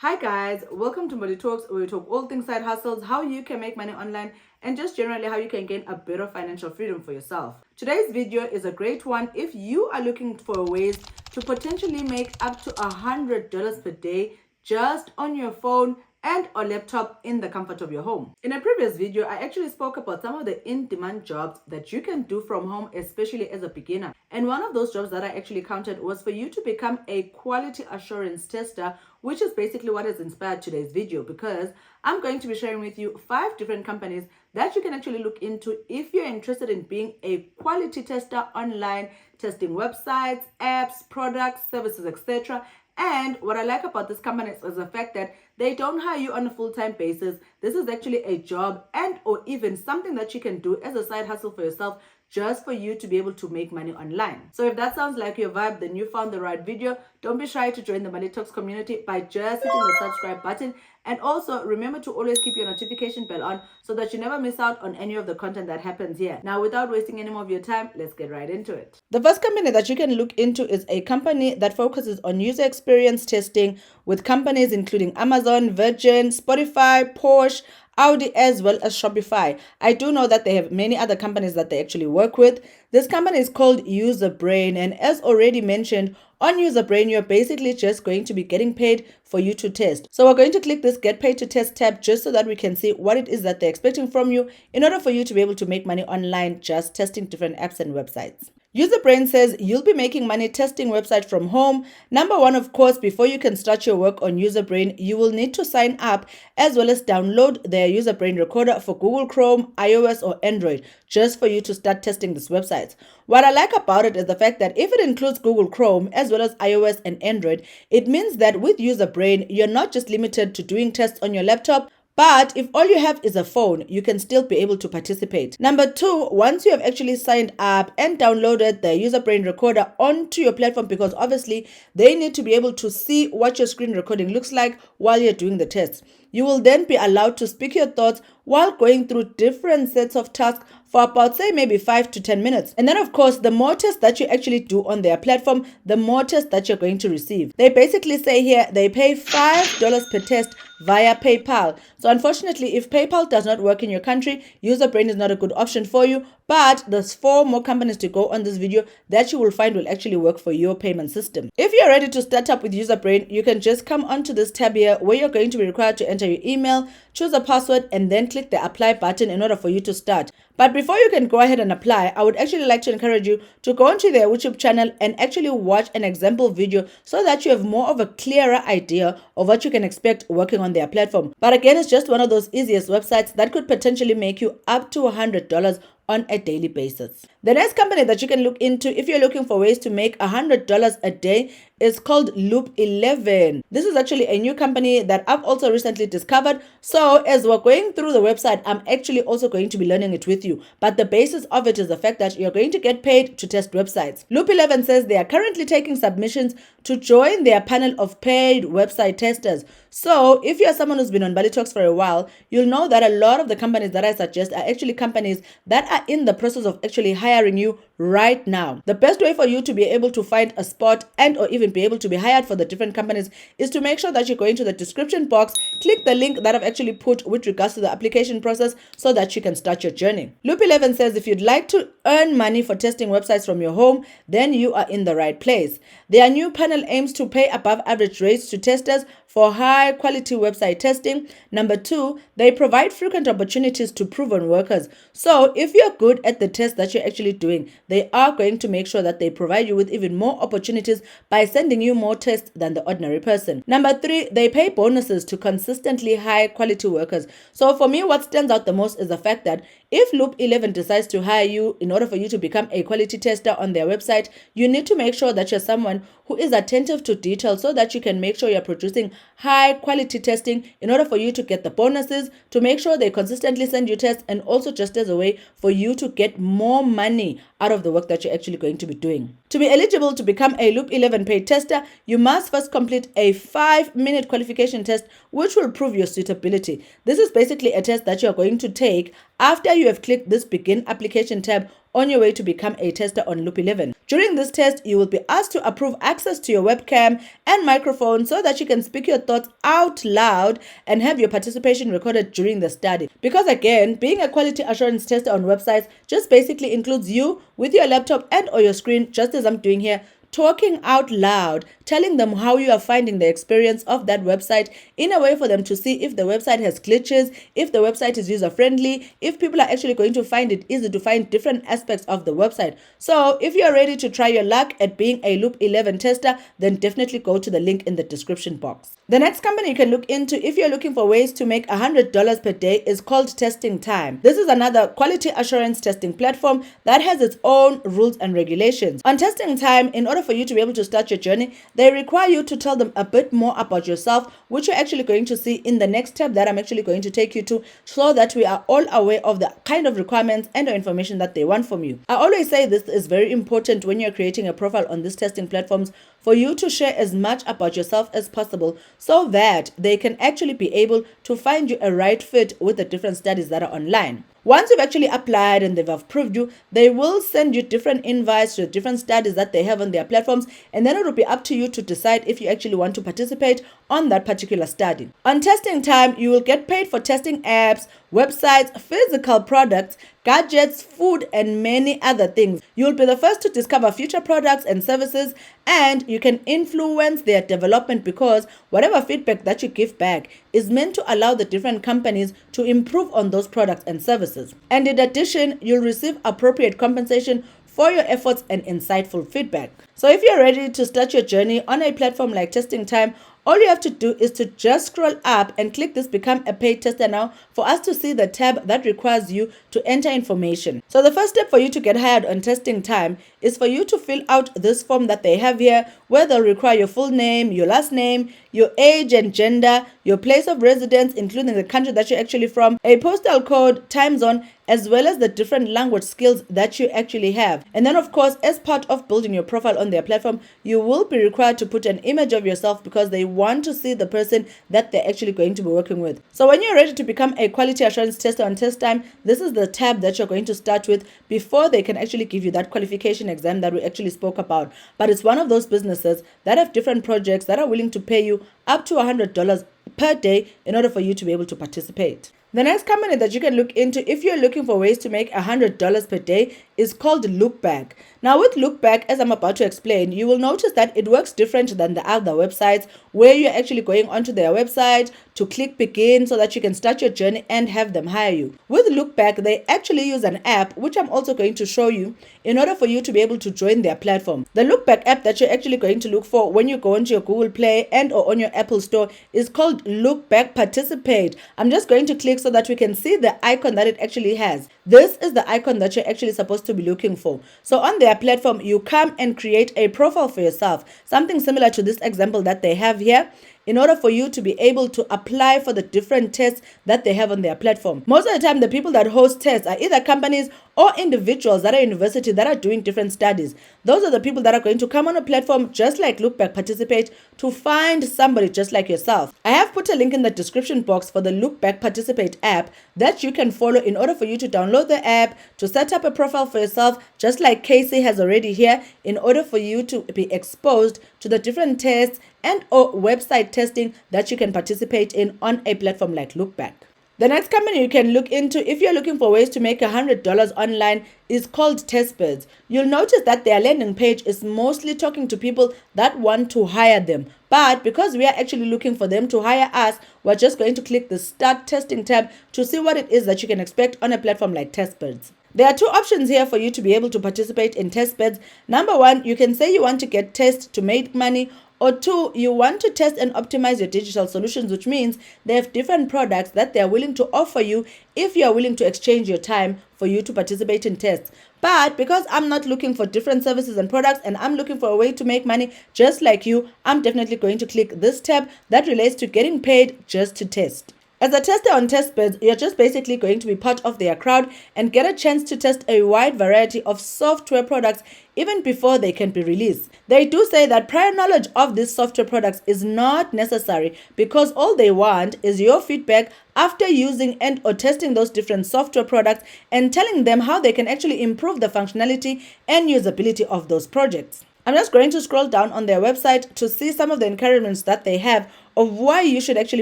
Hi guys, welcome to Money Talks, where we talk all things side hustles, how you can make money online, and just generally how you can gain a bit of financial freedom for yourself. Today's video is a great one if you are looking for ways to potentially make up to $100 per day just on your phone and or laptop in the comfort of your home. In a previous video, I actually spoke about some of the in-demand jobs that you can do from home, especially as a beginner. And one of those jobs that I actually counted was for you to become a quality assurance tester, which is basically what has inspired today's video, because I'm going to be sharing with you 5 different companies that you can actually look into if you're interested in being a quality tester online, testing websites, apps, products, services, etc. And what I like about this company is the fact that they don't hire you on a full-time basis. This is actually a job and or even something that you can do as a side hustle for yourself, just for you to be able to make money online. So if that sounds like your vibe, then you found the right video. Don't be shy to join the Money Talks community by just hitting the subscribe button. And also remember to always keep your notification bell on so that you never miss out on any of the content that happens here. Now, without wasting any more of your time, let's get right into it. The first company that you can look into is a company that focuses on user experience testing with companies including Amazon, Virgin, Spotify, Porsche, Audi, as well as Shopify. I do know that they have many other companies that they actually work with. This company is called Userbrain, and as already mentioned, on Userbrain, you're basically just going to be getting paid for you to test. So we're going to click this Get Paid to Test tab just so that we can see what it is that they're expecting from you in order for you to be able to make money online just testing different apps and websites. Userbrain says you'll be making money testing websites from home. Number one, of course, before you can start your work on Userbrain, you will need to sign up as well as download their Userbrain recorder for Google Chrome, iOS, or Android, just for you to start testing these websites. What I like about it is the fact that if it includes Google Chrome as well as iOS and Android, it means that with Userbrain, you're not just limited to doing tests on your laptop, but if all you have is a phone, you can still be able to participate. Number two, once you have actually signed up and downloaded the Userbrain recorder onto your platform, because obviously they need to be able to see what your screen recording looks like while you're doing the tests. You will then be allowed to speak your thoughts while going through different sets of tasks for about, say, maybe 5 to 10 minutes. And then, of course, the more tests that you actually do on their platform, the more tests that you're going to receive. They basically say here they pay $5 per test via PayPal. So unfortunately, if PayPal does not work in your country, Userbrain is not a good option for you. But there's 4 more companies to go on this video that you will find will actually work for your payment system. If you're ready to start up with Userbrain, you can just come onto this tab here where you're going to be required to enter your email, choose a password, and then click the apply button in order for you to start. But before you can go ahead and apply, I would actually like to encourage you to go onto their YouTube channel and actually watch an example video so that you have more of a clearer idea of what you can expect working on their platform. But again, it's just one of those easiest websites that could potentially make you up to $100 on a daily basis. The next company that you can look into if you're looking for ways to make $100 a day is called Loop 11. This is actually a new company that I've also recently discovered. So as we're going through the website, I'm actually also going to be learning it with you. But the basis of it is the fact that you're going to get paid to test websites. Loop 11 says they are currently taking submissions to join their panel of paid website testers. So if you're someone who's been on Bali Talks for a while, you'll know that a lot of the companies that I suggest are actually companies that are in the process of actually hiring you right now. The best way for you to be able to find a spot and or even be able to be hired for the different companies is to make sure that you go into the description box, click the link that I've actually put with regards to the application process so that you can start your journey. Loop 11 says if you'd like to earn money for testing websites from your home, then you are in the right place. Their new panel aims to pay above average rates to testers for high quality website testing. Number two, they provide frequent opportunities to proven workers. So if you're good at the test that you're actually doing, they are going to make sure that they provide you with even more opportunities by sending you more tests than the ordinary person. Number three, they pay bonuses to consistently high quality workers. So for me, what stands out the most is the fact that if Loop 11 decides to hire you in order for you to become a quality tester on their website, you need to make sure that you're someone who is attentive to detail so that you can make sure you're producing high quality testing in order for you to get the bonuses, to make sure they consistently send you tests, and also just as a way for you to get more money out of the work that you're actually going to be doing. To be eligible to become a Loop 11 paid tester, you must first complete a 5-minute qualification test, which will prove your suitability. This is basically a test that you're going to take after you have clicked this begin application tab on your way to become a tester on Loop 11. During this test, you will be asked to approve access to your webcam and microphone so that you can speak your thoughts out loud and have your participation recorded during the study. Because again, being a quality assurance tester on websites just basically includes you with your laptop and or your screen, just as I'm doing here, talking out loud, telling them how you are finding the experience of that website in a way for them to see if the website has glitches, if the website is user-friendly, if people are actually going to find it easy to find different aspects of the website. So if you're ready to try your luck at being a Loop 11 tester, then definitely go to the link in the description box. The next company you can look into if you're looking for ways to make $100 per day is called Testing Time. This is another quality assurance testing platform that has its own rules and regulations. On Testing Time, in order for you to be able to start your journey, they require you to tell them a bit more about yourself, which you're actually going to see in the next step that I'm actually going to take you to, so that we are all aware of the kind of requirements and the information that they want from you. I always say this is very important when you're creating a profile on these testing platforms, for you to share as much about yourself as possible so that they can actually be able to find you a right fit with the different studies that are online. Once you've actually applied and they've approved you, they will send you different invites to the different studies that they have on their platforms, and then it will be up to you to decide if you actually want to participate on that particular study. On Testing Time, you will get paid for testing apps, websites, physical products, gadgets, food, and many other things. You'll be the first to discover future products and services, and you can influence their development because whatever feedback that you give back is meant to allow the different companies to improve on those products and services. And in addition, you'll receive appropriate compensation for your efforts and insightful feedback. So if you're ready to start your journey on a platform like Testing Time, all you have to do is to just scroll up and click this Become a Paid Tester Now for us to see the tab that requires you to enter information. So the first step for you to get hired on Testing Time is for you to fill out this form that they have here, where they'll require your full name, your last name, your age and gender, your place of residence, including the country that you're actually from, a postal code, time zone, as well as the different language skills that you actually have. And then, of course, as part of building your profile on their platform, you will be required to put an image of yourself because they want to see the person that they're actually going to be working with. So when you're ready to become a quality assurance tester on Test Time, this is the tab that you're going to start with before they can actually give you that qualification exam that we actually spoke about. But it's one of those businesses that have different projects that are willing to pay you up to $100 per day in order for you to be able to participate. The next company that you can look into if you're looking for ways to make $100 per day is called Lookback. Now with Lookback, as I'm about to explain, you will notice that it works different than the other websites where you're actually going onto their website to click begin so that you can start your journey and have them hire you. With Lookback, they actually use an app, which I'm also going to show you, in order for you to be able to join their platform. The Lookback app that you're actually going to look for when you go into your Google Play and or on your Apple Store is called Lookback Participate. I'm just going to click so that we can see the icon that it actually has. This is the icon that you're actually supposed to be looking for. So on their platform, you come and create a profile for yourself, something similar to this example that they have here, in order for you to be able to apply for the different tests that they have on their platform. Most of the time, the people that host tests are either companies or individuals that are university that are doing different studies. Those are the people that are going to come on a platform just like Lookback Participate to find somebody just like yourself. I have put a link in the description box for the Lookback Participate app that you can follow in order for you to download the app, to set up a profile for yourself, just like Casey has already here, in order for you to be exposed to the different tests and or website testing that you can participate in on a platform like Lookback. The next company you can look into if you're looking for ways to make $100 online is called Testbirds. You'll notice that their landing page is mostly talking to people that want to hire them. But because we are actually looking for them to hire us, we're just going to click the Start Testing tab to see what it is that you can expect on a platform like Testbirds. There are two options here for you to be able to participate in Testbirds. Number one, you can say you want to get tests to make money, or two, you want to test and optimize your digital solutions, which means they have different products that they are willing to offer you if you are willing to exchange your time for you to participate in tests. But because I'm not looking for different services and products and I'm looking for a way to make money just like you, I'm definitely going to click this tab that relates to getting paid just to test. As a tester on TestBeds, you're just basically going to be part of their crowd and get a chance to test a wide variety of software products even before they can be released. They do say that prior knowledge of these software products is not necessary because all they want is your feedback after using and or testing those different software products and telling them how they can actually improve the functionality and usability of those projects. I'm just going to scroll down on their website to see some of the encouragements that they have of why you should actually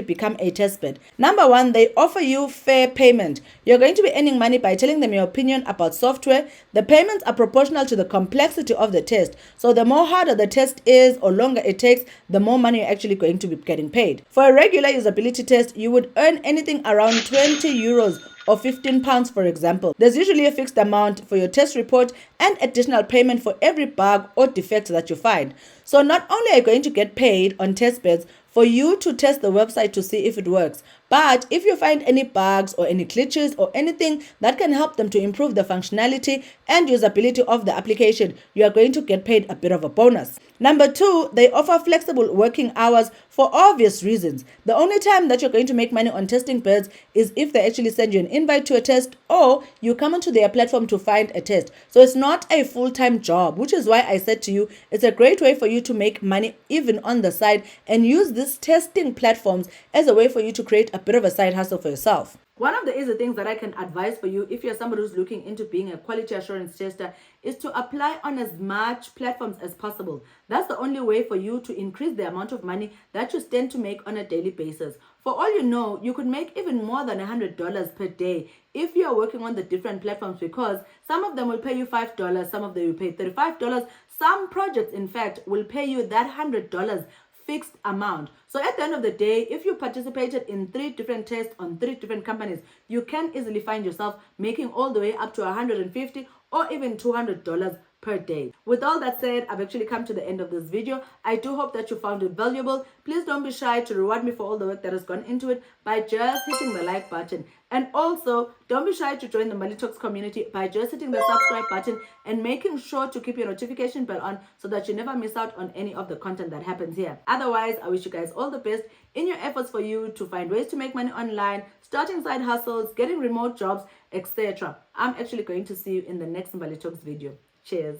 become a testbed. Number one, they offer you fair payment. You're going to be earning money by telling them your opinion about software. The payments are proportional to the complexity of the test. So the more harder the test is or longer it takes, the more money you're actually going to be getting paid. For a regular usability test, you would earn anything around 20 euros or £15, for example. There's usually a fixed amount for your test report and additional payment for every bug or defect that you find. So not only are you going to get paid on TestBeds for you to test the website to see if it works, but if you find any bugs or any glitches or anything that can help them to improve the functionality and usability of the application, you are going to get paid a bit of a bonus. Number two, they offer flexible working hours for obvious reasons. The only time that you're going to make money on testing beds is if they actually send you an invite to a test or you come onto their platform to find a test. So it's not a full-time job, which is why I said to you, it's a great way for you to make money even on the side and use these testing platforms as a way for you to create a bit of a side hustle for yourself. One of the easy things that I can advise for you if you're somebody who's looking into being a quality assurance tester is to apply on as much platforms as possible. That's the only way for you to increase the amount of money that you stand to make on a daily basis. For all you know, you could make even more than $100 per day if you are working on the different platforms, because some of them will pay you $5, some of them will pay $35. Some projects, in fact, will pay you that $100 fixed amount. So at the end of the day, if you participated in 3 different tests on 3 different companies, you can easily find yourself making all the way up to $150 or even $200 per day. With all that said, I've actually come to the end of this video. I do hope that you found it valuable. Please don't be shy to reward me for all the work that has gone into it by just hitting the like button. And also, don't be shy to join the Money Talks community by just hitting the subscribe button and making sure to keep your notification bell on so that you never miss out on any of the content that happens here. Otherwise, I wish you guys all the best in your efforts for you to find ways to make money online, starting side hustles, getting remote jobs, etc. I'm actually going to see you in the next Money Talks video. Cheers.